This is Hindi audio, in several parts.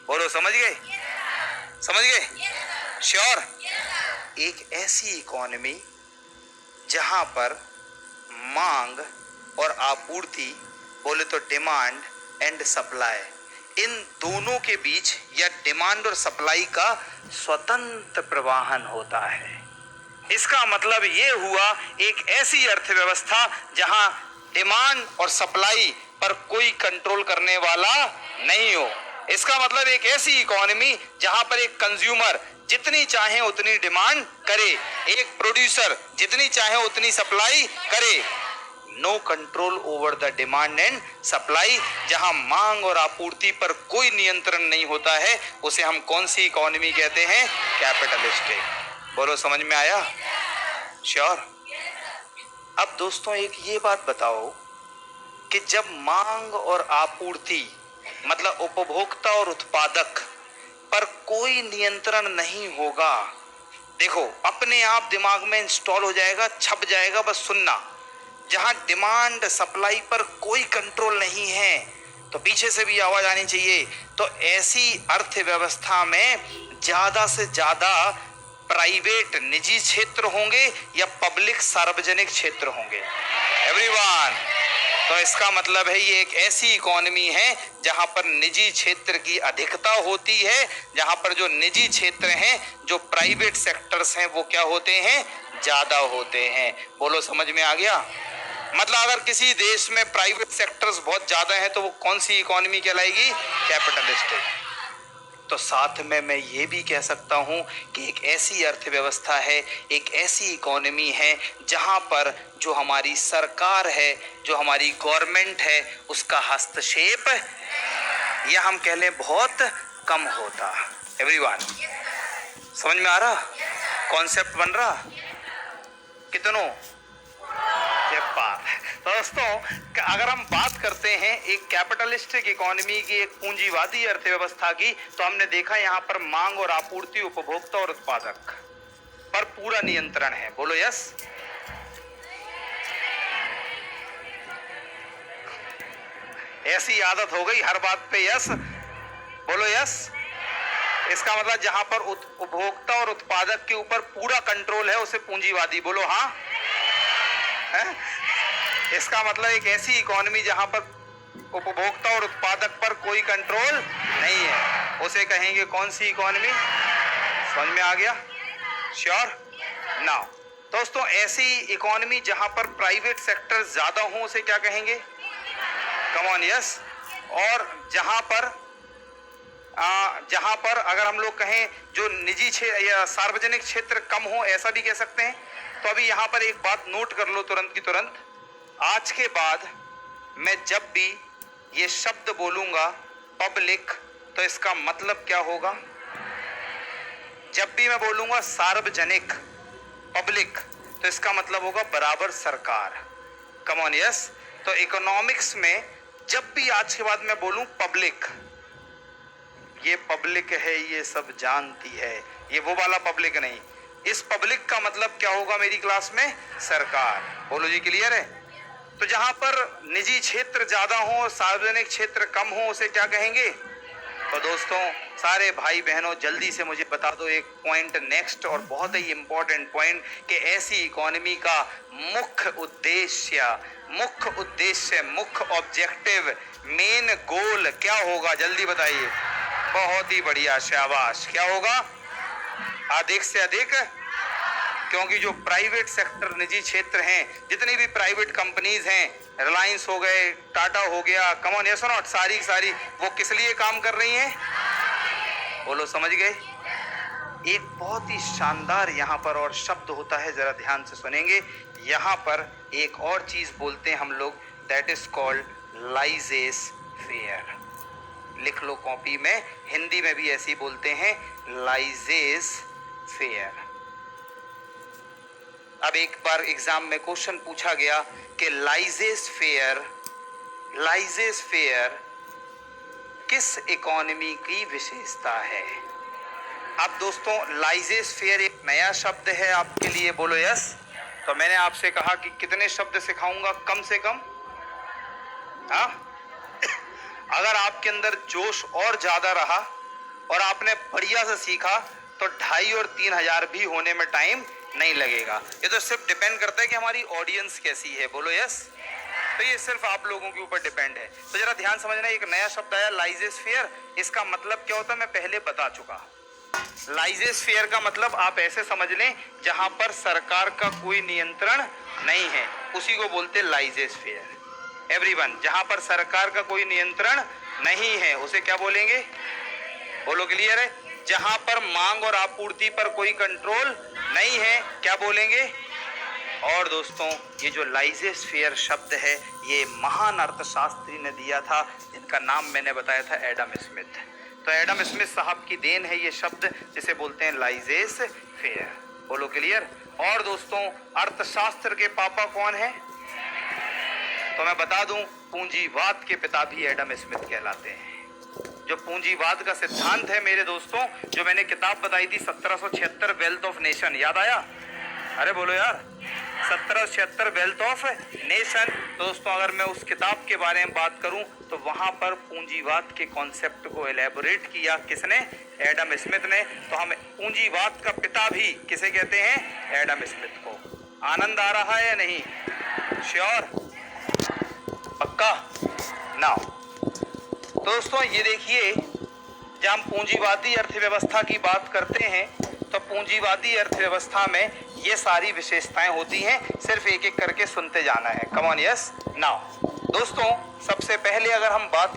बोलो समझ गए? समझ गए? श्योर? एक ऐसी इकोनॉमी जहां पर मांग और आपूर्ति, बोले तो डिमांड एंड सप्लाई, इन दोनों के बीच या डिमांड और सप्लाई का स्वतंत्र प्रवाहन होता है। इसका मतलब ये हुआ एक ऐसी अर्थव्यवस्था जहां डिमांड और सप्लाई पर कोई कंट्रोल करने वाला नहीं हो। इसका मतलब एक ऐसी इकोनॉमी जहां पर एक कंज्यूमर जितनी चाहे उतनी डिमांड करे, एक प्रोड्यूसर जितनी चाहे उतनी सप्लाई करे। No control over the demand and supply, जहां मांग और आपूर्ति पर कोई नियंत्रण नहीं होता है, उसे हम कौन सी इकोनॉमी कहते हैं? कैपिटलिस्टिक। बोलो समझ में आया? श्योर? अब दोस्तों एक ये बात बताओ कि जब मांग और आपूर्ति मतलब उपभोक्ता और उत्पादक पर कोई नियंत्रण नहीं होगा, देखो अपने आप दिमाग में इंस्टॉल हो जाएगा, छप जाएगा, बस सुनना। जहां डिमांड सप्लाई पर कोई कंट्रोल नहीं है, तो पीछे से भी आवाज आनी चाहिए, तो ऐसी अर्थव्यवस्था में ज्यादा से ज्यादा प्राइवेट निजी क्षेत्र होंगे या पब्लिक सार्वजनिक क्षेत्र होंगे? एवरीवन। तो इसका मतलब है ये एक ऐसी इकोनॉमी है जहां पर निजी क्षेत्र की अधिकता होती है, जहां पर जो निजी क्षेत्र हैं, जो प्राइवेट सेक्टर्स हैं, वो क्या होते हैं? ज्यादा होते हैं। बोलो समझ में आ गया? मतलब अगर किसी देश में प्राइवेट सेक्टर्स बहुत ज्यादा हैं तो वो कौन सी इकोनॉमी कहलाएगी? कैपिटलिस्टिक। तो साथ में मैं ये भी कह सकता हूं कि एक ऐसी अर्थव्यवस्था है, एक ऐसी इकोनॉमी है जहां पर जो हमारी सरकार है, जो हमारी गवर्नमेंट है, उसका हस्तक्षेप या हम कह लें बहुत कम होता। एवरीवन, समझ में आ रहा? कॉन्सेप्ट बन रहा? कितनों? ये बात है दोस्तों, अगर हम बात करते हैं एक कैपिटलिस्टिक इकोनॉमी की, एक पूंजीवादी अर्थव्यवस्था की, तो हमने देखा यहां पर मांग और आपूर्ति, उपभोक्ता और उत्पादक पर पूरा नियंत्रण है। बोलो यस? ऐसी आदत हो गई हर बात पे यस। बोलो यस। इसका मतलब जहां पर उपभोक्ता और उत्पादक के ऊपर पूरा कंट्रोल है उसे पूंजीवादी। बोलो हाँ है? इसका मतलब एक ऐसी इकोनॉमी जहां पर उपभोक्ता और उत्पादक पर कोई कंट्रोल नहीं है, उसे कहेंगे कौन सी इकोनॉमी? समझ में आ गया? श्योर? नाउ दोस्तों, ऐसी इकोनॉमी जहां पर प्राइवेट सेक्टर ज्यादा हो उसे क्या कहेंगे? कम ऑन यस। और जहां पर अगर हम लोग कहें जो निजी क्षेत्र या सार्वजनिक क्षेत्र कम हो, ऐसा भी कह सकते हैं। तो अभी यहां पर एक बात नोट कर लो तुरंत की तुरंत। आज के बाद मैं जब भी ये शब्द बोलूंगा पब्लिक, तो इसका मतलब क्या होगा? जब भी मैं बोलूंगा सार्वजनिक, पब्लिक, तो इसका मतलब होगा बराबर सरकार। कम ऑन यस। तो इकोनॉमिक्स में जब भी आज के बाद मैं बोलूं पब्लिक, ये पब्लिक है, ये सब जानती है, ये वो वाला पब्लिक नहीं। इस पब्लिक का मतलब क्या होगा मेरी क्लास में? सरकार। बोलो जी, क्लियर है? तो जहां पर निजी क्षेत्र ज्यादा हो, सार्वजनिक क्षेत्र कम हो, उसे क्या कहेंगे? तो दोस्तों, सारे भाई बहनों जल्दी से मुझे बता दो एक पॉइंट नेक्स्ट, और बहुत ही इंपॉर्टेंट पॉइंट, कि ऐसी इकोनॉमी का मुख्य उद्देश्य, मुख्य ऑब्जेक्टिव, मेन गोल क्या होगा? जल्दी बताइए। बहुत ही बढ़िया, शाबाश। क्या होगा? अधिक से अधिक, क्योंकि जो प्राइवेट सेक्टर, निजी क्षेत्र हैं, जितनी भी प्राइवेट कंपनीज हैं, रिलायंस हो गए, टाटा हो गया, कम ऑन यस और नॉट, सारी वो किस लिए काम कर रही हैं? बोलो समझ गए? एक बहुत ही शानदार यहाँ पर और शब्द होता है, जरा ध्यान से सुनेंगे। यहाँ पर एक और चीज बोलते हैं हम लोग, दैट इज कॉल्ड लाइजेस फेयर। लिख लो कॉपी में, हिंदी में भी ऐसे ही बोलते हैं, लाइजेस फेयर। अब एक बार एग्जाम में क्वेश्चन पूछा गया कि लाइजेस फेयर किस इकोनॉमी की विशेषता है? अब दोस्तों, लाइजेस फेयर एक नया शब्द है आपके लिए। बोलो यस। तो मैंने आपसे कहा कि कितने शब्द सिखाऊंगा? कम से कम। हाँ, अगर आपके अंदर जोश और ज्यादा रहा और आपने बढ़िया से सीखा तो 2,500 और 3,000 भी होने में टाइम नहीं लगेगा। ये तो सिर्फ डिपेंड करता है कि हमारी ऑडियंस कैसी है। बोलो यस। तो ये सिर्फ आप लोगों के ऊपर डिपेंड है। तो जरा ध्यान समझना, एक नया शब्द आया लाइजेस्फीयर। इसका मतलब क्या होता है मैं पहले बता चुका। लाइजेस्फीयर का मतलब आप ऐसे समझ लें जहां पर सरकार का कोई नियंत्रण नहीं है, उसी को बोलते हैं लाइजेस्फीयर। एवरीवन, जहां पर सरकार का कोई नियंत्रण नहीं है उसे क्या बोलेंगे? बोलो क्लियर है? जहां पर मांग और आपूर्ति पर कोई कंट्रोल नहीं है क्या बोलेंगे? और दोस्तों, ये जो लाइजेस्फीयर शब्द है ये महान अर्थशास्त्री ने दिया था, जिनका नाम मैंने बताया था एडम स्मिथ। तो एडम स्मिथ साहब की देन है ये शब्द जिसे बोलते हैं लाइजेस्फीयर। बोलो क्लियर? और दोस्तों, अर्थशास्त्र के पापा कौन है? तो मैं बता दूं, पूंजीवाद के पिता भी एडम स्मिथ कहलाते हैं। जो पूंजीवाद का सिद्धांत है मेरे दोस्तों, जो मैंने किताब बताई थी 1776 वेल्थ ऑफ नेशन, याद आया? अरे बोलो यार, 1776 वेल्थ ऑफ नेशन। दोस्तों, अगर मैं उस किताब के बारे में बात करूं तो वहां पर पूंजीवाद के कॉन्सेप्ट को एलैबोरेट किया किसने? एडम स्मिथ ने। तो हम पूंजीवाद का पिता भी किसे कहते हैं? एडम स्मिथ को। आनंद आ रहा है या नहीं? श्योर? पक्का? नाउ दोस्तों, ये देखिए, जब हम पूंजीवादी अर्थव्यवस्था की बात करते हैं तो पूंजीवादी अर्थव्यवस्था में ये सारी विशेषताएं होती हैं। सिर्फ एक एक करके सुनते जाना है। कम ऑन, यस। नाउ दोस्तों, सबसे पहले अगर हम बात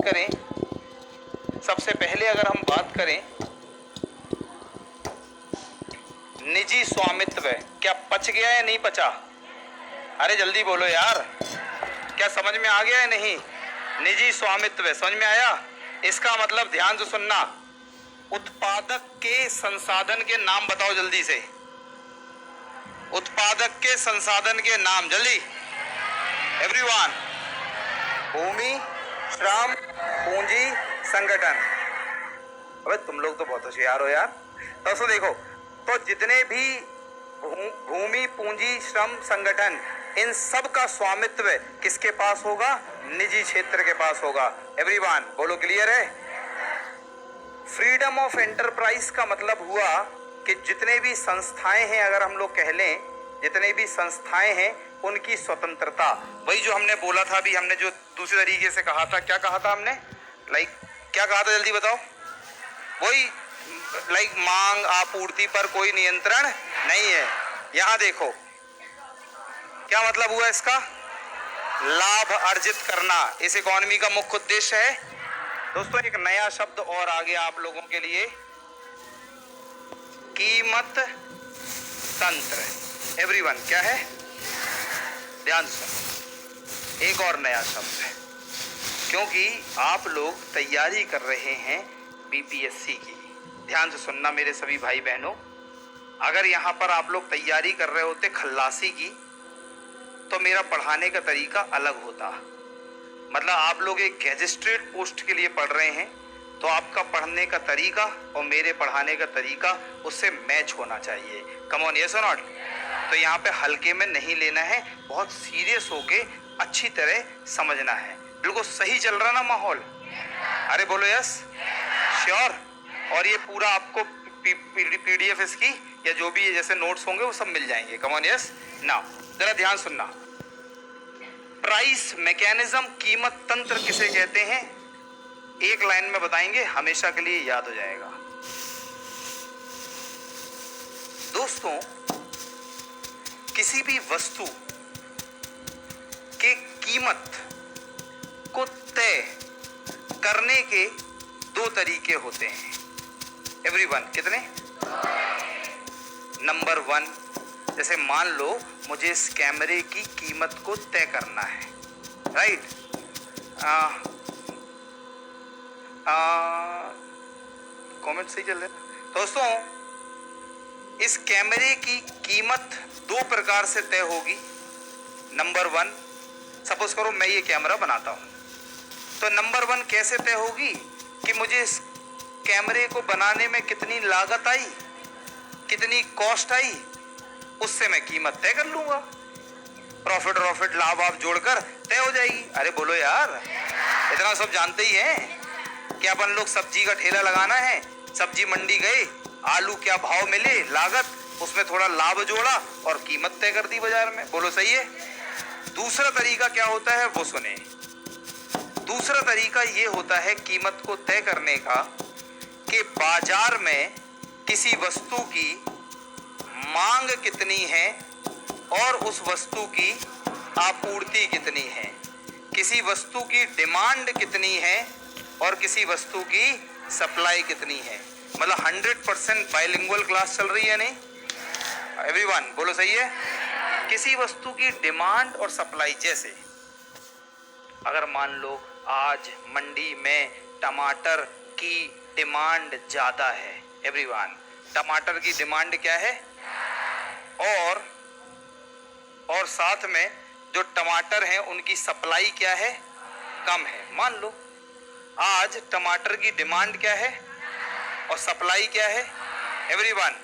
करें निजी स्वामित्व, क्या पच गया या नहीं पचा? अरे जल्दी बोलो यार, क्या समझ में आ गया या नहीं? निजी स्वामित्व समझ में आया? इसका मतलब ध्यान से सुनना, उत्पादक के संसाधन के नाम बताओ जल्दी से। उत्पादक के संसाधन के नाम जल्दी, एवरीवन। भूमि, श्रम, पूंजी, संगठन। अबे तुम लोग तो बहुत होशियार हो यार। दोस्तों देखो, तो जितने भी भूमि, पूंजी, श्रम, संगठन, इन सब का स्वामित्व किसके पास होगा? निजी क्षेत्र के पास होगा। एवरीवन, बोलो क्लियर है? फ्रीडम ऑफ एंटरप्राइज का मतलब हुआ कि जितने भी संस्थाएं हैं, अगर हम लोग कह लें जितने भी संस्थाएं हैं उनकी स्वतंत्रता। वही जो हमने बोला था अभी, हमने जो दूसरे तरीके से कहा था, क्या कहा था हमने? क्या कहा था जल्दी बताओ? वही मांग आपूर्ति पर कोई नियंत्रण नहीं है। यहां देखो क्या मतलब हुआ इसका? लाभ अर्जित करना इस इकोनॉमी का मुख्य उद्देश्य है। दोस्तों, एक नया शब्द और आ गया आप लोगों के लिए, कीमत तंत्र। एवरीवन, क्या है? ध्यान सुनो, एक और नया शब्द है, क्योंकि आप लोग तैयारी कर रहे हैं बीपीएससी की। ध्यान से सुनना मेरे सभी भाई बहनों, अगर यहाँ पर आप लोग तैयारी कर रहे होते खल्लासी की तो मेरा पढ़ाने का तरीका अलग होता। मतलब आप लोग एक गैजिस्ट्रेट पोस्ट के लिए पढ़ रहे हैं तो आपका पढ़ने का तरीका और मेरे पढ़ाने का तरीका उससे मैच होना चाहिए। कम ऑन, यस और नॉट? तो यहाँ पे हल्के में नहीं लेना है, बहुत सीरियस होके अच्छी तरह समझना है। बिल्कुल सही चल रहा ना माहौल? अरे बोलो यस, श्योर? और ये पूरा आपको पीडीएफ इसकी या जो भी जैसे नोट्स होंगे वो सब मिल जाएंगे। कम ऑन, यस। नाउ जरा ध्यान सुनना, प्राइस मैकेनिज्म, कीमत तंत्र किसे कहते हैं? एक लाइन में बताएंगे, हमेशा के लिए याद हो जाएगा। दोस्तों, किसी भी वस्तु के कीमत को तय करने के दो तरीके होते हैं। एवरीवन, कितने? नंबर 1, जैसे मान लो मुझे इस कैमरे की कीमत को तय करना है, राइट? कमेंट सही चल रहे हैं दोस्तों। इस कैमरे की कीमत दो प्रकार से तय होगी। नंबर 1, सपोज करो मैं ये कैमरा बनाता हूं, तो नंबर 1 कैसे तय होगी कि मुझे इस कैमरे को बनाने में कितनी लागत आई, कितनी कॉस्ट आई, उससे मैं कीमत तय कर लूंगा। प्रॉफिट लाभ आप जोड़कर तय हो जाएगी। अरे बोलो यार, इतना सब जानते ही हैं कि अपन लोग सब्जी का ठेला लगाना है सब्जी मंडी गए, आलू क्या भाव मिले, लागत, उसमें थोड़ा लाभ जोड़ा और कीमत तय कर दी बाजार में। बोलो सही है। दूसरा तरीका क्या होता है वो सुने। दूसरा तरीका ये होता है कीमत को तय करने का कि बाजार में किसी वस्तु की मांग कितनी है और उस वस्तु की आपूर्ति कितनी है, किसी वस्तु की डिमांड कितनी है और किसी वस्तु की सप्लाई कितनी है। मतलब 100% बाइलिंगुअल क्लास चल रही है नहीं एवरीवन, बोलो सही है। किसी वस्तु की डिमांड और सप्लाई, जैसे अगर मान लो आज मंडी में टमाटर की डिमांड ज्यादा है एवरीवन, टमाटर की डिमांड क्या है और साथ में जो टमाटर हैं उनकी सप्लाई क्या है, कम है। मान लो आज टमाटर की डिमांड क्या है और सप्लाई क्या है एवरीवन,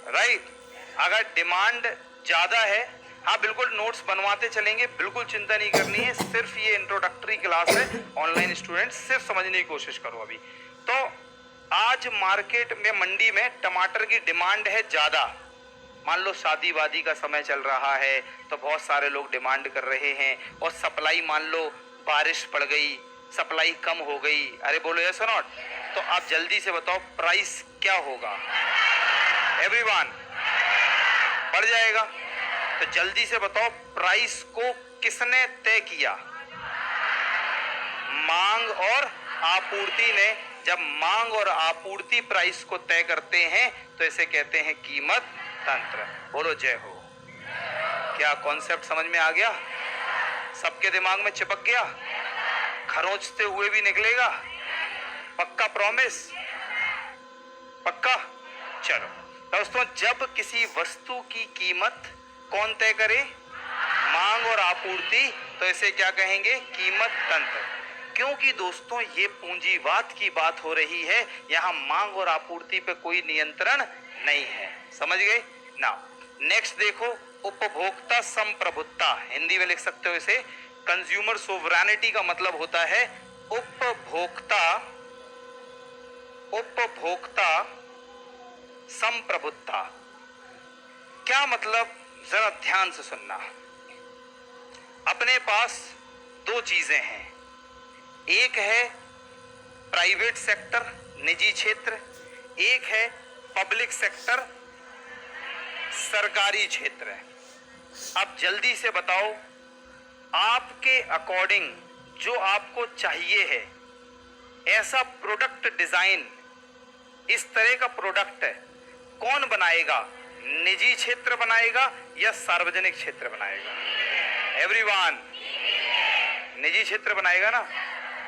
राइट। अगर डिमांड ज्यादा है, हाँ बिल्कुल नोट्स बनवाते चलेंगे, बिल्कुल चिंता नहीं करनी है, सिर्फ ये इंट्रोडक्टरी क्लास है, ऑनलाइन स्टूडेंट सिर्फ समझने की कोशिश करो अभी। तो आज मार्केट में मंडी में टमाटर की डिमांड है ज्यादा, मान लो शादी वादी का समय चल रहा है तो बहुत सारे लोग डिमांड कर रहे हैं, और सप्लाई मान लो बारिश पड़ गई, सप्लाई कम हो गई, अरे बोलो यस और नॉट। तो आप जल्दी से बताओ प्राइस क्या होगा एवरीवन, बढ़ जाएगा। तो जल्दी से बताओ प्राइस को किसने तय किया, मांग और आपूर्ति ने। जब मांग और आपूर्ति प्राइस को तय करते हैं तो इसे कहते हैं कीमत तंत्र। बोलो जय हो। क्या कॉन्सेप्ट समझ में आ गया, सबके दिमाग में चिपक गया, खरोंचते हुए भी निकलेगा, पक्का प्रॉमिस, पक्का। चलो दोस्तों, जब किसी वस्तु की कीमत कौन तय करे, मांग और आपूर्ति, तो इसे क्या कहेंगे, कीमत तंत्र। क्योंकि दोस्तों ये पूंजीवाद की बात हो रही है, यहाँ मांग और आपूर्ति पे कोई नियंत्रण नहीं है, समझ गए ना। नेक्स्ट देखो, उपभोक्ता संप्रभुता, हिंदी में लिख सकते हो इसे, कंज्यूमर सोवरेनिटी का मतलब होता है उपभोक्ता संप्रभुता। क्या मतलब, जरा ध्यान से सुनना। अपने पास दो चीजें हैं, एक है प्राइवेट सेक्टर, निजी क्षेत्र, एक है पब्लिक सेक्टर, सरकारी क्षेत्र। अब जल्दी से बताओ, आपके अकॉर्डिंग जो आपको चाहिए है ऐसा प्रोडक्ट डिजाइन, इस तरह का प्रोडक्ट कौन बनाएगा, निजी क्षेत्र बनाएगा या सार्वजनिक क्षेत्र बनाएगा एवरीवन, निजी क्षेत्र बनाएगा ना।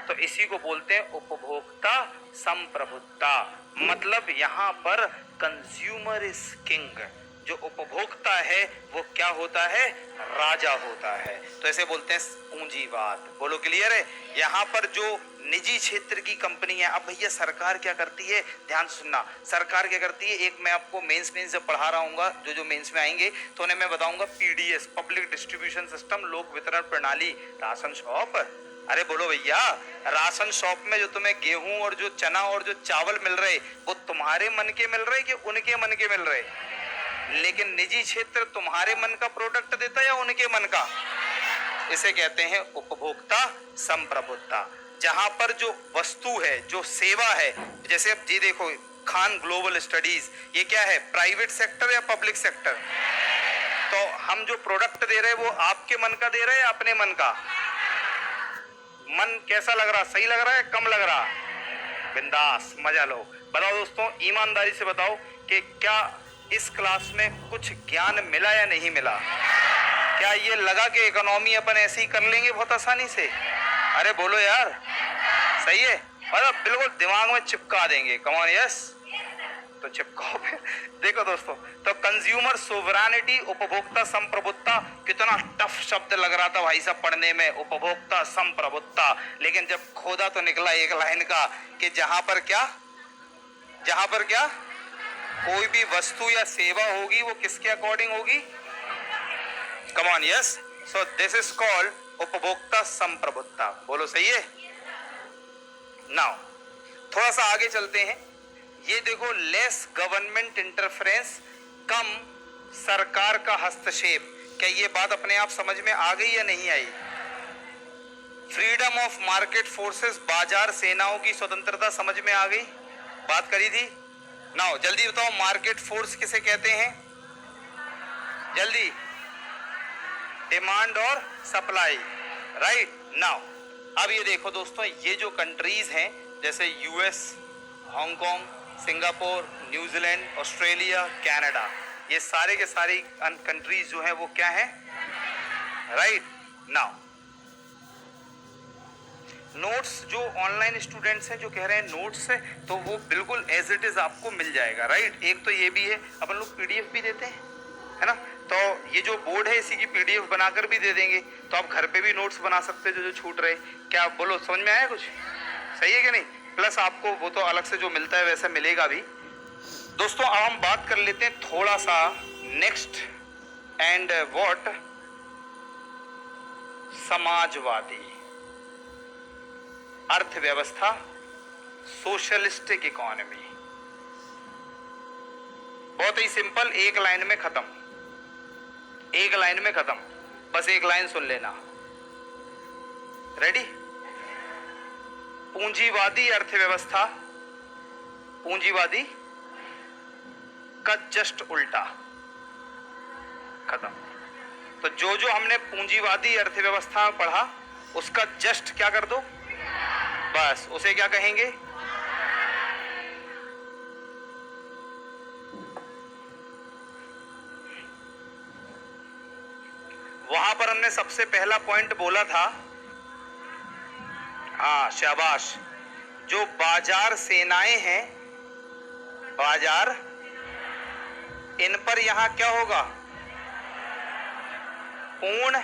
तो इसी को बोलते हैं उपभोक्ता संप्रभुता। मतलब यहाँ पर कंज्यूमर इज किंग, जो उपभोक्ता है वो क्या होता है, राजा होता है। तो ऐसे बोलते हैं पूंजीवाद। बोलो क्लियर है। यहाँ पर जो निजी क्षेत्र की कंपनी है, अब भैया सरकार क्या करती है, ध्यान सुनना, सरकार क्या करती है, एक मैं आपको मेंस जब पढ़ा रहा हूँ, जो मेंस में आएंगे तो उन्हें मैं बताऊंगा पीडीएस, पब्लिक डिस्ट्रीब्यूशन सिस्टम, लोक वितरण प्रणाली, राशन शॉप। अरे बोलो भैया, राशन शॉप में जो तुम्हें गेहूं और जो चना और जो चावल मिल रहे, वो तुम्हारे मन के मिल रहे कि उनके मन के मिल रहे, लेकिन निजी क्षेत्र तुम्हारे मन का प्रोडक्ट देता है या उनके मन का। इसे कहते हैं उपभोक्ता संप्रभुता। जहां पर जो वस्तु है, जो सेवा है, जैसे अब ये देखो खान ग्लोबल स्टडीज, ये क्या है, प्राइवेट सेक्टर या पब्लिक सेक्टर। तो हम जो प्रोडक्ट दे रहे हैं वो आपके मन का दे रहे हैं या अपने मन का। मन कैसा लग रहा, सही लग रहा है, कम लग रहा, बिंदास मजा लो। बताओ दोस्तों, ईमानदारी से बताओ कि क्या इस क्लास में कुछ ज्ञान मिला या नहीं मिला। क्या ये लगा कि इकोनॉमी अपन ऐसे ही कर लेंगे बहुत आसानी से। अरे बोलो यार, सही है, मतलब बिल्कुल दिमाग में चिपका देंगे। कम ऑन यस, तो चिपकाओ फिर। देखो दोस्तों, तो कंज्यूमर सोवरेनिटी, उपभोक्ता संप्रभुता, कितना टफ शब्द लग रहा था भाई साहब पढ़ने में, उपभोक्ता संप्रभुता। लेकिन जब खोदा तो निकला एक लाइन का कि जहां पर क्या कोई भी वस्तु या सेवा होगी वो किसके अकॉर्डिंग होगी। कम on yes, so this is called उपभोक्ता संप्रभुता। बोलो सही है। नाउ थोड़ा सा आगे चलते हैं। ये देखो, लेस गवर्नमेंट इंटरफेरेंस, कम सरकार का हस्तक्षेप। क्या ये बात अपने आप समझ में आ गई या नहीं आई? फ्रीडम ऑफ मार्केट फोर्सेस, बाजार सेनाओं की स्वतंत्रता समझ में आ गई, बात करी थी। नाउ जल्दी बताओ, मार्केट फोर्स किसे कहते हैं? जल्दी, डिमांड और सप्लाई, राइट। नाउ अब ये देखो दोस्तों, ये जो कंट्रीज हैं जैसे US, Hong Kong, Singapore, New Zealand, Australia, Canada, ये सारे के सारी कंट्रीज जो हैं वो क्या हैं? राइट। नाउ नोट्स, जो ऑनलाइन स्टूडेंट्स हैं जो कह रहे हैं नोट्स है, तो वो बिल्कुल एज इट इज आपको मिल जाएगा, राइट। एक तो ये भी है, अपन लोग पीडीएफ भी देते हैं, है ना, तो ये जो बोर्ड है इसी की पीडीएफ बनाकर भी दे देंगे, तो आप घर पे भी नोट्स बना सकते हैं जो छूट रहे। क्या बोलो, समझ में आया कुछ? सही है कि नहीं? प्लस आपको वो तो अलग से जो मिलता है वैसे मिलेगा भी। दोस्तों अब हम बात कर लेते हैं थोड़ा सा नेक्स्ट एंड व्हाट, समाजवादी अर्थव्यवस्था, सोशलिस्टिक इकोनॉमी। बहुत ही सिंपल, एक लाइन में खत्म, एक लाइन में खत्म, बस एक लाइन सुन लेना। रेडी? पूंजीवादी अर्थव्यवस्था, पूंजीवादी का जस्ट उल्टा, खत्म। तो जो जो हमने पूंजीवादी अर्थव्यवस्था में पढ़ा उसका जस्ट क्या कर दो, बस उसे क्या कहेंगे? वहां पर हमने सबसे पहला पॉइंट बोला था, हाँ शाबाश, जो बाजार सेनाएं हैं, बाजार, इन पर यहां क्या होगा? पूर्ण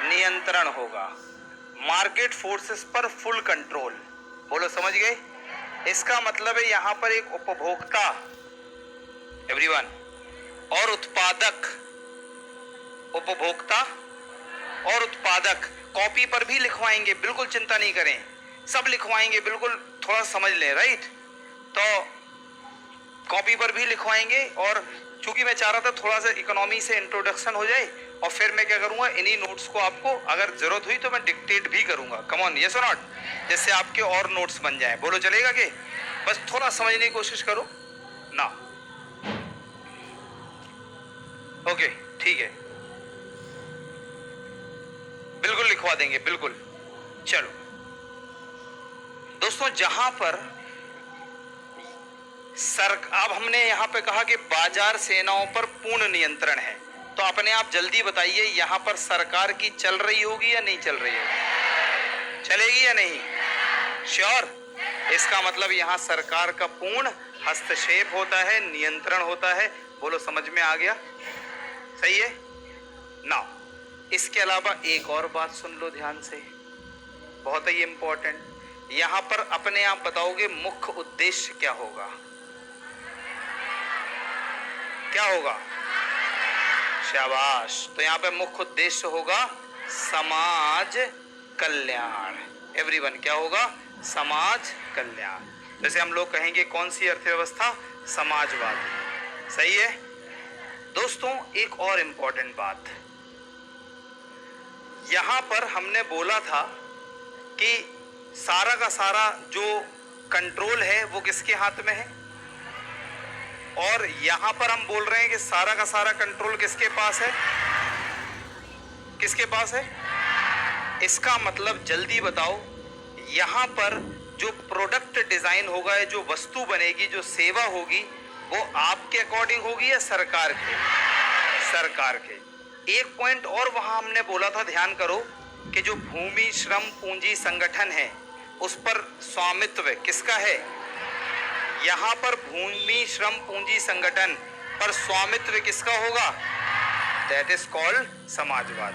नियंत्रण होगा, मार्केट फोर्सेस पर फुल कंट्रोल। बोलो समझ गए? इसका मतलब है यहां पर एक उपभोक्ता, एवरीवन, और उत्पादक, उपभोक्ता और उत्पादक, कॉपी पर भी लिखवाएंगे, बिल्कुल चिंता नहीं करें, सब लिखवाएंगे, बिल्कुल थोड़ा समझ लें, राइट। तो कॉपी पर भी लिखवाएंगे, और चूंकि मैं चाह रहा था थोड़ा सा इकोनॉमी से इंट्रोडक्शन हो जाए, और फिर मैं क्या करूंगा, इन्हीं नोट्स को आपको अगर जरूरत हुई तो मैं डिक्टेट भी करूंगा, कम ऑन, यस और नॉट, जिससे आपके और नोट्स बन जाएं। बोलो चलेगा? कि बस थोड़ा समझने की कोशिश करो ना। ओके ठीक है, बिल्कुल लिखवा देंगे, बिल्कुल। चलो दोस्तों, जहां पर अब हमने यहां पे कहा कि बाजार सेनाओं पर पूर्ण नियंत्रण है, तो अपने आप जल्दी बताइए, यहां पर सरकार की चल रही होगी या नहीं चल रही होगी? चलेगी या नहीं? श्योर? इसका मतलब यहां सरकार का पूर्ण हस्तक्षेप होता है, नियंत्रण होता है। बोलो समझ में आ गया? सही है ना? इसके अलावा एक और बात सुन लो ध्यान से, बहुत ही इंपॉर्टेंट। यहां पर अपने आप बताओगे मुख्य उद्देश्य क्या होगा? क्या होगा? शाबाश। तो यहाँ पे मुख्य उद्देश्य होगा समाज कल्याण। एवरीवन, क्या होगा? समाज कल्याण। जैसे हम लोग कहेंगे कौन सी अर्थव्यवस्था? समाजवादी। सही है दोस्तों। एक और इंपॉर्टेंट बात, यहां पर हमने बोला था कि सारा का सारा जो कंट्रोल है वो किसके हाथ में है, और यहां पर हम बोल रहे हैं कि सारा का सारा कंट्रोल किसके पास है? किसके पास है? इसका मतलब जल्दी बताओ, यहां पर जो प्रोडक्ट डिजाइन होगा, जो वस्तु बनेगी, जो सेवा होगी, वो आपके अकॉर्डिंग होगी या सरकार के? सरकार के। एक पॉइंट और वहां हमने बोला था, ध्यान करो, कि जो भूमि श्रम पूंजी संगठन है उस पर स्वामित्व किसका है? यहां पर भूमि श्रम पूंजी संगठन पर स्वामित्व किसका होगा? दैट इज कॉल्ड समाजवाद।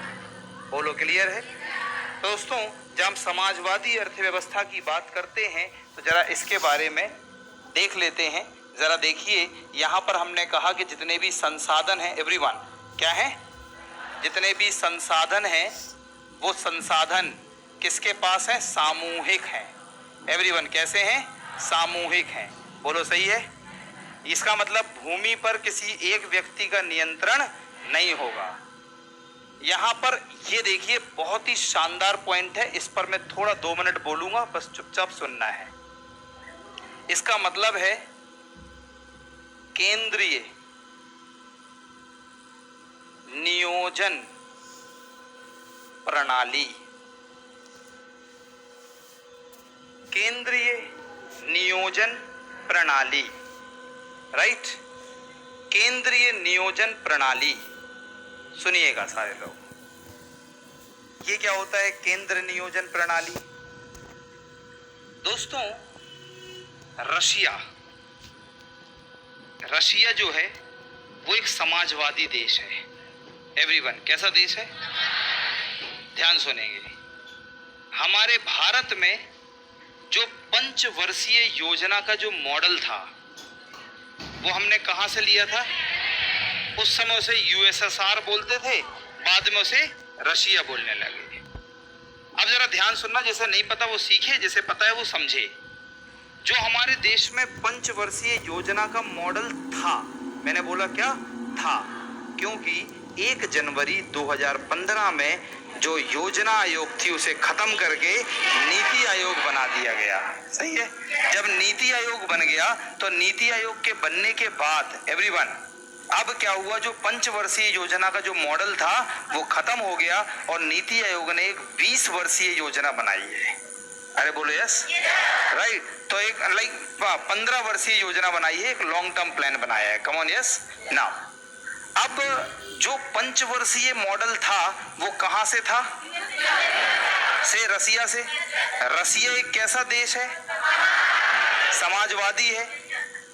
बोलो क्लियर है? तो दोस्तों, जब हम समाजवादी अर्थव्यवस्था की बात करते हैं तो जरा इसके बारे में देख लेते हैं। जरा देखिए, यहां पर हमने कहा कि जितने भी संसाधन हैं, एवरीवन, क्या है? जितने भी संसाधन हैं वो संसाधन किसके पास है? सामूहिक हैं। एवरीवन, कैसे हैं? सामूहिक हैं। बोलो सही है। इसका मतलब भूमि पर किसी एक व्यक्ति का नियंत्रण नहीं होगा। यहां पर ये देखिए बहुत ही शानदार पॉइंट है, इस पर मैं थोड़ा 2 मिनट बोलूंगा, बस चुपचाप सुनना है। इसका मतलब है केंद्रीय नियोजन प्रणाली। केंद्रीय नियोजन प्रणाली, राइट। केंद्रीय नियोजन प्रणाली, सुनिएगा सारे लोग, ये क्या होता है केंद्र नियोजन प्रणाली? दोस्तों, रशिया जो है वो एक समाजवादी देश है। एवरीवन, कैसा देश है? ध्यान सुनेंगे। हमारे भारत में जो पंचवर्षीय योजना का जो मॉडल था वो हमने कहां से लिया था? उस समय उसे यूएसएसआर बोलते थे, बाद में उसे रशिया बोलने लगे। अब जरा ध्यान सुनना, जैसे नहीं पता वो सीखे, जैसे पता है वो समझे। जो हमारे देश में पंचवर्षीय योजना का मॉडल था, मैंने बोला क्या था, क्योंकि 1 जनवरी 2015 में जो योजना आयोग थी उसे खत्म करके नीति आयोग बना दिया गया। सही है। जब नीति आयोग बन गया तो नीति आयोग के बनने के बाद एवरीवन, अब क्या हुआ, जो पंचवर्षीय योजना का जो मॉडल था वो खत्म हो गया और नीति आयोग ने एक 20 वर्षीय योजना बनाई है। अरे बोलो यस, राइट। तो एक 15 वर्षीय योजना बनाई है, एक लॉन्ग टर्म प्लान बनाया है। कम ऑन यस नाउ। अब जो पंचवर्षीय मॉडल था वो कहां से था? रशिया से। रशिया एक कैसा देश है? समाजवादी है।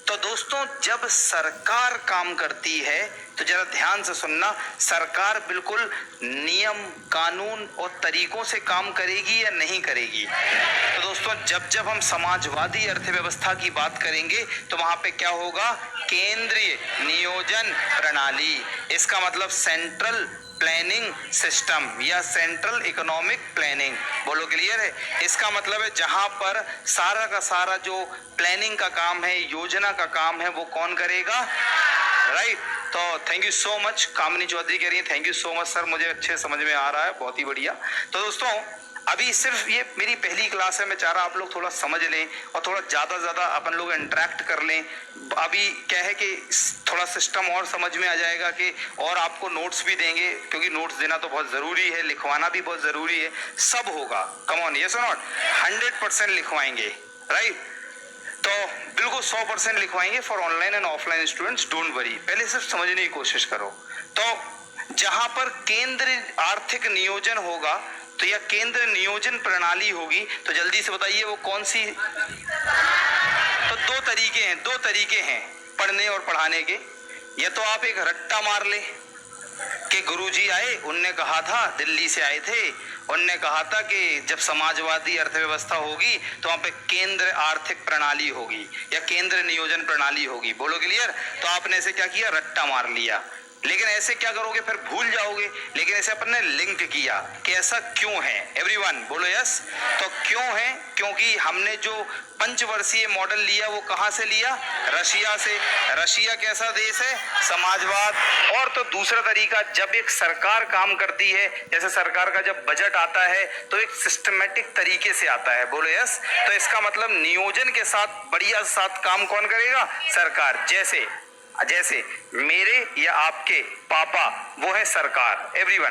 तो दोस्तों, जब सरकार काम करती है तो जरा ध्यान से सुनना, सरकार बिल्कुल नियम, कानून और तरीकों से काम करेगी या नहीं करेगी? तो दोस्तों, जब हम समाजवादी अर्थव्यवस्था की बात करेंगे तो वहां पे क्या होगा? केंद्रीय नियोजन प्रणाली। इसका मतलब सेंट्रल प्लानिंग सिस्टम या सेंट्रल इकोनॉमिक प्लानिंग। बोलो क्लियर है? इसका मतलब है जहां पर सारा का सारा जो प्लानिंग का काम है, योजना का काम है, वो कौन करेगा? राइट। तो थैंक यू सो मच। कामिनी चौधरी कह रही है thank you so much sir, मुझे अच्छे समझ में आ रहा है, बहुत ही बढ़िया। तो दोस्तों, अभी सिर्फ ये मेरी पहली क्लास है, मैं चाह रहा आप लोग थोड़ा समझ लें और थोड़ा ज्यादा अपन लोग इंटरेक्ट कर लें। अभी क्या है कि थोड़ा सिस्टम और समझ में आ जाएगा कि और आपको नोट्स भी देंगे, क्योंकि नोट्स देना तो बहुत जरूरी है, लिखवाना भी बहुत जरूरी है, सब होगा। Come on, yes or not? 100% लिखवाएंगे, राइट। तो बिल्कुल 100% लिखवाएंगे for online and offline students, don't worry. पहले सिर्फ समझने की कोशिश करो। तो जहां पर केंद्र आर्थिक नियोजन होगा तो यह केंद्र नियोजन प्रणाली होगी, तो जल्दी से बताइए वो कौन सी? तो दो तरीके हैं पढ़ने और पढ़ाने के। या तो आप एक रट्टा मार ले कि गुरुजी आए, उनने कहा था, दिल्ली से आए थे, उनने कहा था कि जब समाजवादी अर्थव्यवस्था होगी तो वहां पे केंद्र आर्थिक प्रणाली होगी या केंद्र नियोजन प्रणाली होगी। बोलो क्लियर? तो आपने ऐसे क्या किया? रट्टा मार लिया। लेकिन ऐसे क्या करोगे? फिर भूल जाओगे। लेकिन ऐसे अपन ने लिंक किया कि ऐसा क्यों है। एवरीवन बोलो यस। तो क्यों है? क्योंकि हमने जो पंचवर्षीय मॉडल लिया वो कहां से लिया? रशिया से। रशिया कैसा देश है? समाजवाद। और तो दूसरा तरीका, जब एक सरकार काम करती है, जैसे सरकार का जब बजट आता है तो एक सिस्टमेटिक तरीके से आता है। बोलो यस। तो इसका मतलब नियोजन के साथ बढ़िया साथ काम कौन करेगा? सरकार। जैसे मेरे या आपके पापा वो है सरकार। एवरीवन,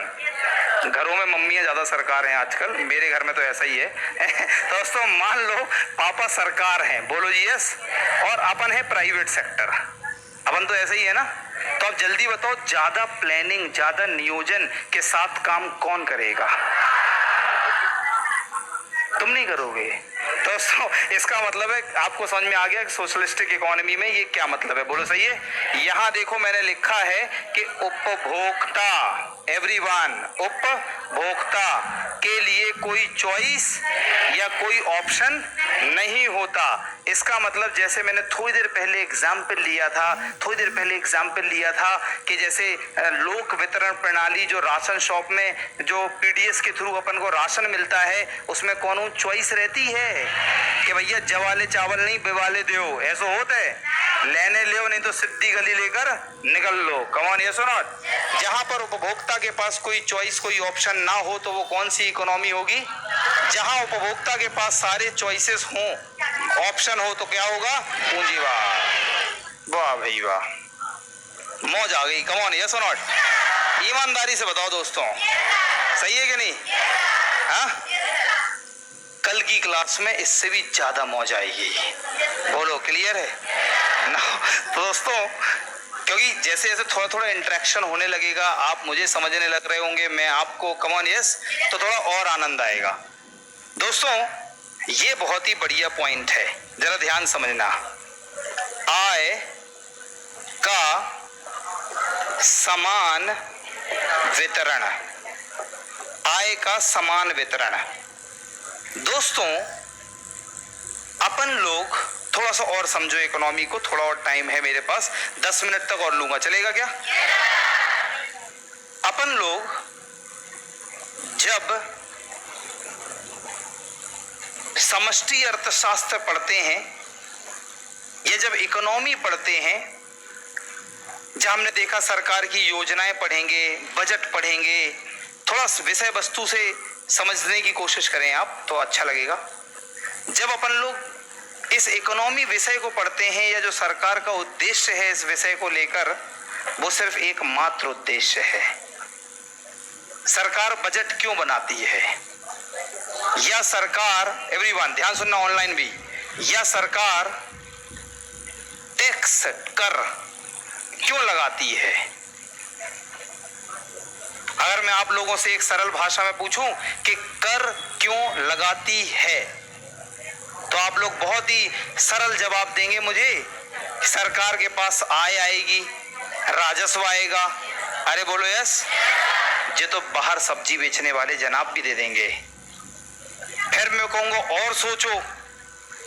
घरों में मम्मियां ज्यादा सरकार हैं आजकल, मेरे घर में तो ऐसा ही है। तो दोस्तों, मान लो पापा सरकार हैं, बोलो जी यस, और अपन है प्राइवेट सेक्टर, अपन तो ऐसा ही है ना। तो अब जल्दी बताओ, ज्यादा प्लानिंग, ज्यादा नियोजन के साथ काम कौन करेगा? तुम नहीं करोगे। दोस्तों, इसका मतलब है आपको समझ में आ गया कि सोशलिस्टिक इकोनॉमी में ये क्या मतलब है। बोलो सही है? यहां देखो मैंने लिखा है कि उपभोक्ता एवरीवन, उपभोक्ता के लिए कोई चॉइस या कोई ऑप्शन नहीं होता। इसका मतलब जैसे मैंने थोड़ी देर पहले एग्जाम्पल लिया था कि जैसे लोक वितरण प्रणाली, जो राशन शॉप में जो पीडीएस के थ्रू अपन को राशन मिलता है, उसमें कौन चॉइस रहती है कि भैया जवाले चावल नहीं बेवाले दो, ऐसा होता है, लेने लो नहीं तो सिद्धि गली लेकर निकल लो। कम ऑन, यस और नॉट। जहां पर उपभोक्ता के पास कोई चॉइस, कोई ऑप्शन ना हो, तो वो कौन सी इकोनॉमी होगी? जहां उपभोक्ता के पास सारे चॉइसेस हों, ऑप्शन हो, तो क्या होगा? पूंजीवाद। वाह भाई वाह, मौज आ गई। कम ऑन, यस और नॉट। ईमानदारी से बताओ दोस्तों, सही है कि नहीं? हाँ, कल की क्लास में इससे भी ज्यादा मौज आएगी। बोलो, क्लियर है ना? तो दोस्तों, क्योंकि जैसे जैसे थोड़ा थोड़ा इंटरेक्शन होने लगेगा, आप मुझे समझने लग रहे होंगे, मैं आपको, कम ऑन यस, तो थोड़ा और आनंद आएगा। दोस्तों, ये बहुत ही बढ़िया पॉइंट है, जरा ध्यान समझना। आय का समान वितरण, आय का समान वितरण। दोस्तों, अपन लोग थोड़ा सा और समझो इकोनॉमी को, थोड़ा और टाइम है मेरे पास, 10 मिनट तक और लूंगा, चलेगा क्या? अपन लोग जब समष्टि अर्थशास्त्र पढ़ते हैं या जब इकोनॉमी पढ़ते हैं, जहां हमने देखा सरकार की योजनाएं पढ़ेंगे, बजट पढ़ेंगे, थोड़ा विषय वस्तु से समझने की कोशिश करें आप, तो अच्छा लगेगा। जब अपन लोग इस इकोनॉमी विषय को पढ़ते हैं, या जो सरकार का उद्देश्य है इस विषय को लेकर, वो सिर्फ एक मात्र उद्देश्य है, सरकार बजट क्यों बनाती है, या सरकार, एवरीवन ध्यान सुनना, ऑनलाइन भी, या सरकार टैक्स, कर क्यों लगाती है। अगर मैं आप लोगों से एक सरल भाषा में पूछूं कि कर क्यों लगाती है, तो आप लोग बहुत ही सरल जवाब देंगे मुझे। सरकार के पास आय आएगी, राजस्व आएगा। अरे बोलो यस। ये तो बाहर सब्जी बेचने वाले जनाब भी दे देंगे। फिर मैं कहूंगा और सोचो,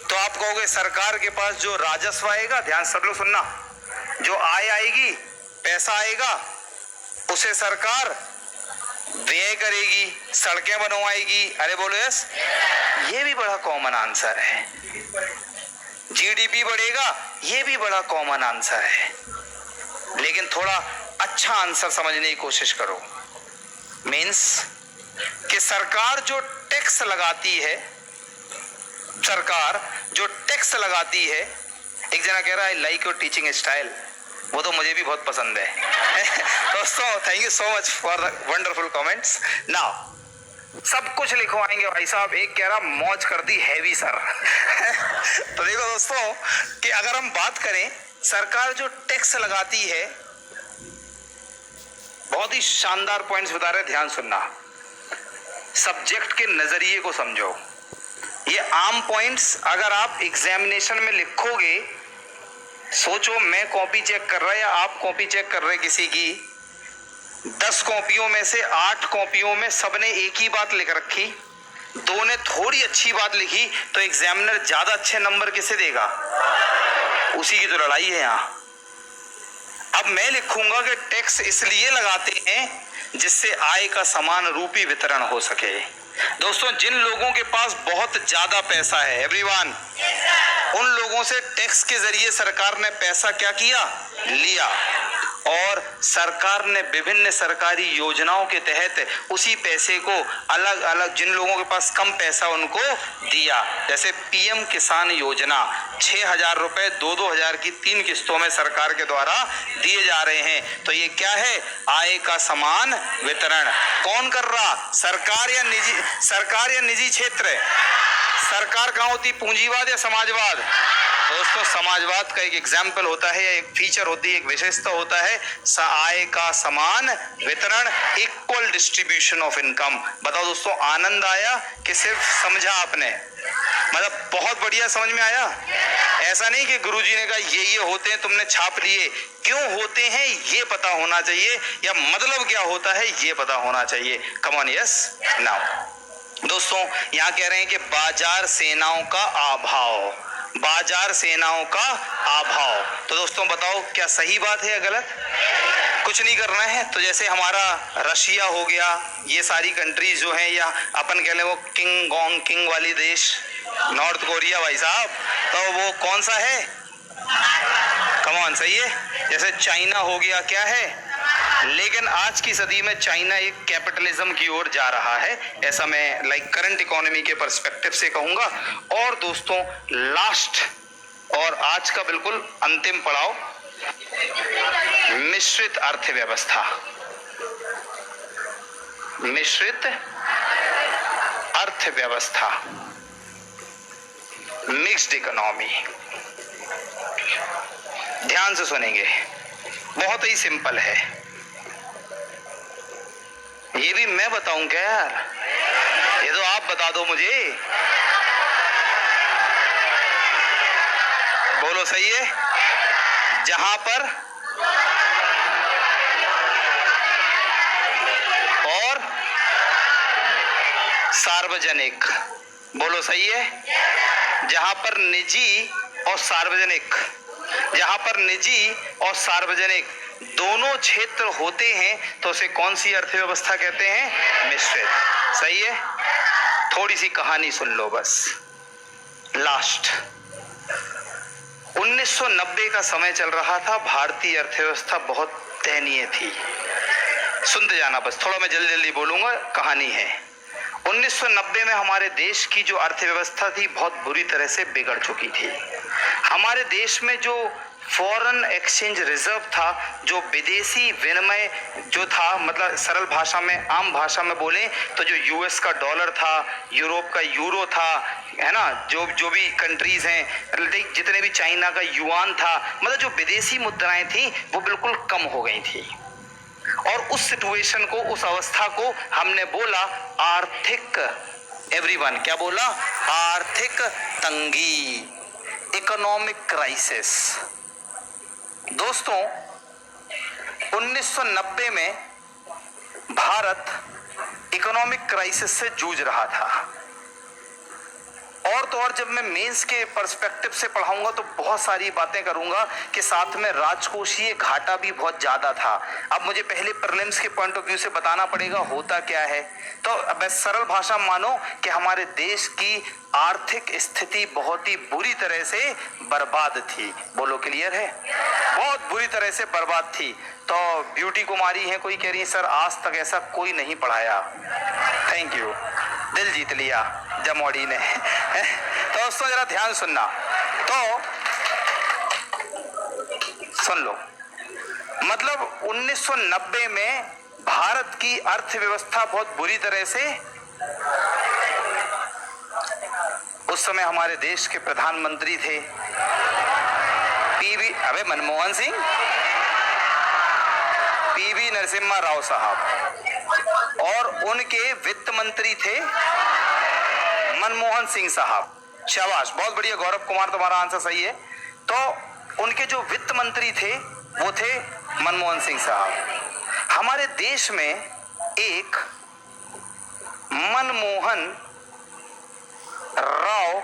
तो आप कहोगे सरकार के पास जो राजस्व आएगा, ध्यान सब लोग सुनना, जो आय आएगी, पैसा आएगा, उसे सरकार व्यय करेगी, सड़कें बनवाएगी। अरे बोलो यस। ये भी बड़ा कॉमन आंसर है। जीडीपी बढ़ेगा, ये भी बड़ा कॉमन आंसर है। लेकिन थोड़ा अच्छा आंसर समझने की कोशिश करो। मीन्स कि सरकार जो टैक्स लगाती है, सरकार जो टैक्स लगाती है, एक जना कह रहा है I like your teaching style, वो तो मुझे भी बहुत पसंद है। दोस्तों, thank you so much for the wonderful comments. Now सब कुछ लिखवाएंगे भाई साहब। एक कह रहा मौज कर दी हैवी सर। तो देखो दोस्तों, कि अगर हम बात करें, सरकार जो टैक्स लगाती है, बहुत ही शानदार पॉइंट्स बता रहे, ध्यान सुनना। सब्जेक्ट के नजरिए को समझो। ये आम पॉइंट्स अगर आप एग्जामिनेशन में लिखोगे, सोचो मैं कॉपी चेक कर रहा है या आप कॉपी चेक कर रहे किसी की, 10 कॉपियों में से 8 कॉपियों में सबने एक ही बात लिख रखी, 2 ने थोड़ी अच्छी बात लिखी, तो एग्जामिनर ज्यादा अच्छे नंबर किसे देगा? उसी की तो लड़ाई है यहाँ। अब मैं लिखूंगा कि टैक्स इसलिए लगाते हैं जिससे आय का समान रूपी वितरण हो सके। दोस्तों, जिन लोगों के पास बहुत ज्यादा पैसा है, एवरीवन, उन लोगों से टैक्स के जरिए सरकार ने पैसा क्या किया? लिया। और सरकार ने विभिन्न सरकारी योजनाओं के तहत उसी पैसे को अलग अलग, जिन लोगों के पास कम पैसा, उनको दिया। जैसे पीएम किसान योजना, 6,000 रुपए 2-2 हजार की 3 किस्तों में सरकार के द्वारा दिए जा रहे हैं। तो ये क्या है? आय का समान वितरण। कौन कर रहा? सरकार या निजी? सरकार या निजी क्षेत्र? सरकार कहाँ होती? पूंजीवाद या समाजवाद? दोस्तों, समाजवाद का एक एग्जाम्पल होता है, या एक फीचर होती है, एक विशेषता होता है आय का समान वितरण, इक्वल डिस्ट्रीब्यूशन ऑफ इनकम। बताओ दोस्तों, आनंद आया कि सिर्फ समझा आपने? मतलब बहुत बढ़िया, समझ में आया? ऐसा नहीं कि गुरुजी ने कहा ये होते हैं, तुमने छाप लिए। क्यों होते हैं ये पता होना चाहिए, या मतलब क्या होता है ये पता होना चाहिए। कम ऑन, यस नाउ। दोस्तों यहां कह रहे हैं कि बाजार सेनाओं का अभाव, बाजार सेनाओं का अभाव। तो दोस्तों बताओ क्या सही बात है या गलत? कुछ नहीं करना है। तो जैसे हमारा रशिया हो गया, ये सारी कंट्रीज जो हैं, या अपन कह लें वो किंग गोंग किंग वाली देश, नॉर्थ कोरिया भाई साहब, तो वो कौन सा है? कम ऑन, सही है। जैसे चाइना हो गया, क्या है? लेकिन आज की सदी में चाइना एक कैपिटलिज्म की ओर जा रहा है, ऐसा मैं लाइक करंट इकोनॉमी के पर्सपेक्टिव से कहूंगा। और दोस्तों लास्ट और आज का बिल्कुल अंतिम पड़ाव, मिश्रित अर्थव्यवस्था। मिश्रित अर्थव्यवस्था, मिक्स्ड इकोनॉमी। ध्यान से सुनेंगे, बहुत ही सिंपल है। ये भी मैं बताऊं क्या यार? ये तो आप बता दो मुझे। बोलो, सही है? जहां पर और सार्वजनिक, बोलो सही है? जहां पर निजी और सार्वजनिक, जहां पर निजी और सार्वजनिक दोनों क्षेत्र होते हैं तो उसे कौन सी अर्थव्यवस्था कहते हैं? मिश्रित। सही है? थोड़ी सी कहानी सुन लो बस। लास्ट 1990 का समय चल रहा था, भारतीय अर्थव्यवस्था बहुत दयनीय थी। सुनते जाना बस, थोड़ा मैं जल्दी जल्दी बोलूंगा, कहानी है। 1990 में हमारे देश की जो अर्थव्यवस्था थी बहुत बुरी तरह से बिगड़ चुकी थी। हमारे देश में जो फॉरेन एक्सचेंज रिजर्व था, जो विदेशी विनिमय जो था, मतलब सरल भाषा में, आम भाषा में बोले तो जो यूएस का डॉलर था, यूरोप का यूरो था, है ना, जो भी कंट्रीज हैं, जितने भी, चाइना का युआन था, मतलब जो विदेशी मुद्राएं थी वो बिल्कुल कम हो गई थी। और उस सिचुएशन को, उस अवस्था को हमने बोला आर्थिक, एवरीवन क्या बोला? आर्थिक तंगी, इकोनॉमिक क्राइसिस। दोस्तों 1990 में भारत इकोनॉमिक क्राइसिस से जूझ रहा था। और तो और जब मैं मेंस के पर्सपेक्टिव से पढ़ाऊंगा तो बहुत सारी बातें करूंगा कि साथ में राजकोषीय घाटा भी बहुत ज्यादा था। अब मुझे पहले प्रीलिम्स के पॉइंट ऑफ व्यू से बताना पड़ेगा होता क्या है। तो अब सरल भाषा मानो कि हमारे देश की आर्थिक स्थिति बहुत ही बुरी तरह से बर्बाद थी। बोलो क्लियर है? बहुत बुरी तरह से बर्बाद थी। तो ब्यूटी कुमारी है, कोई कह रही है सर आज तक ऐसा कोई नहीं पढ़ाया। थैंक यू, दिल जीत लिया जमोड़ी ने। तो दोस्तों जरा ध्यान सुनना, तो सुन लो, मतलब 1990 में भारत की अर्थव्यवस्था बहुत बुरी तरह से, उस समय हमारे देश के प्रधानमंत्री थे मनमोहन सिंह, पीवी नरसिम्हा राव साहब, और उनके वित्त मंत्री थे मनमोहन सिंह साहब। शाबाश, बहुत बढ़िया गौरव कुमार, तुम्हारा आंसर सही है। तो उनके जो वित्त मंत्री थे वो थे मनमोहन सिंह साहब। हमारे देश में एक मनमोहन राव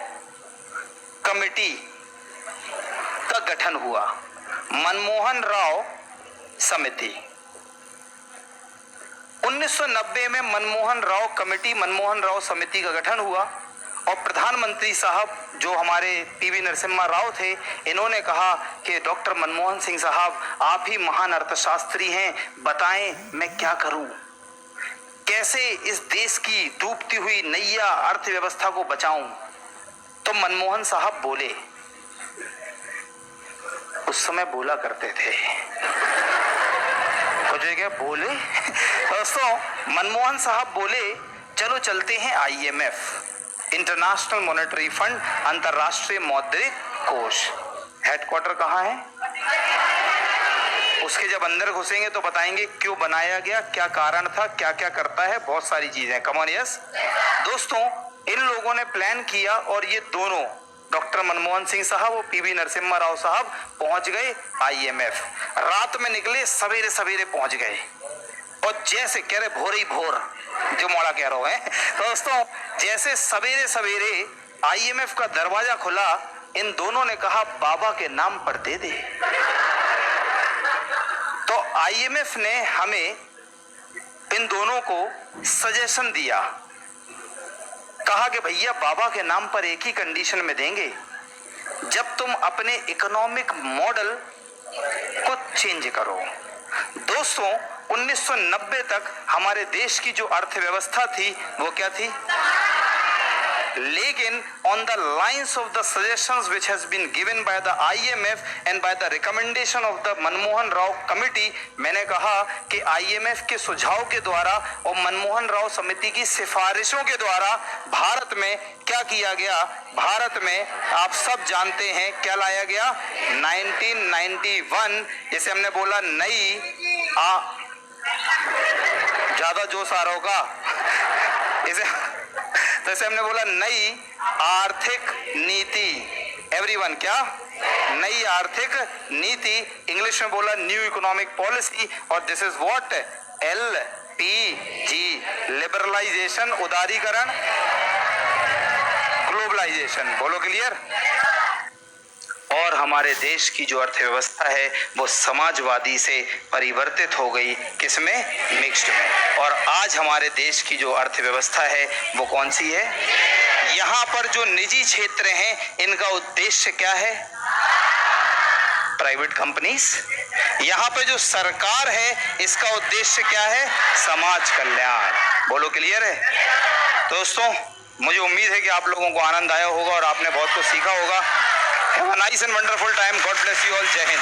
कमेटी का गठन हुआ, मनमोहन राव समिति। 1990 में मनमोहन राव कमेटी, मनमोहन राव समिति का गठन हुआ और प्रधानमंत्री साहब जो हमारे पीवी नरसिम्हा राव थे, इन्होंने कहा कि डॉक्टर मनमोहन सिंह साहब आप ही महान अर्थशास्त्री हैं, बताएं मैं क्या करूं, कैसे इस देश की डूबती हुई नैया अर्थव्यवस्था को बचाऊं। तो मनमोहन साहब बोले, उस समय बोला करते थे, कुछ जगह बोले। दोस्तों मनमोहन साहब बोले चलो चलते हैं आईएमएफ, इंटरनेशनल मॉनेटरी फंड, अंतरराष्ट्रीय मौद्रिक कोष। हेडक्वार्टर कहाँ है? उसके जब अंदर घुसेंगे तो बताएंगे क्यों बनाया गया, क्या कारण था, क्या क्या करता है, बहुत सारी चीजें। कम ऑन यस। दोस्तों इन लोगों ने प्लान किया और ये दोनों डॉक्टर मनमोहन सिंह साहब और पीवी नरसिम्हा राव साहब पहुंच गए आईएमएफ। रात में निकले, सवेरे सवेरे पहुंच गए और जैसे कह रहे भोर ही भोर, जो मोड़ा कह रहा है तो दोस्तों, जैसे सवेरे सवेरे आईएमएफ का दरवाजा खुला, इन दोनों ने कहा बाबा के नाम पर दे दे। तो आईएमएफ ने हमें इन दोनों को सजेशन दिया, कहा कि भैया बाबा के नाम पर एक ही कंडीशन में देंगे, जब तुम अपने इकोनॉमिक मॉडल को चेंज करो। दोस्तों 1990 तक हमारे देश की जो अर्थव्यवस्था थी वो क्या थी, लेकिन on the lines of the suggestions which has been given by the IMF and by the recommendation of the Manmohan Rao committee, मैंने कहा कि IMF के सुझाव के द्वारा और मनमोहन राव समिति की सिफारिशों के द्वारा भारत में क्या किया गया, भारत में आप सब जानते हैं क्या लाया गया, 1991, जैसे हमने बोला नई ज्यादा जोश आ रहा होगा इसे, जैसे हमने बोला नई आर्थिक नीति, एवरीवन क्या, नई आर्थिक नीति, इंग्लिश में बोला न्यू इकोनॉमिक पॉलिसी, और this is what, LPG, liberalisation, उदारीकरण, ग्लोबलाइजेशन, बोलो क्लियर। और हमारे देश की जो अर्थव्यवस्था है वो समाजवादी से परिवर्तित हो गई, किसमें, मिक्स्ड में। और आज हमारे देश की जो अर्थव्यवस्था है वो कौन सी है, यहाँ पर जो निजी क्षेत्र हैं इनका उद्देश्य क्या है, प्राइवेट कंपनीज। यहाँ पे जो सरकार है इसका उद्देश्य क्या है, समाज कल्याण, बोलो क्लियर है। दोस्तों मुझे उम्मीद है कि आप लोगों को आनंद आया होगा और आपने बहुत कुछ सीखा होगा। Have a nice and wonderful time. God bless you all. जय हिंद।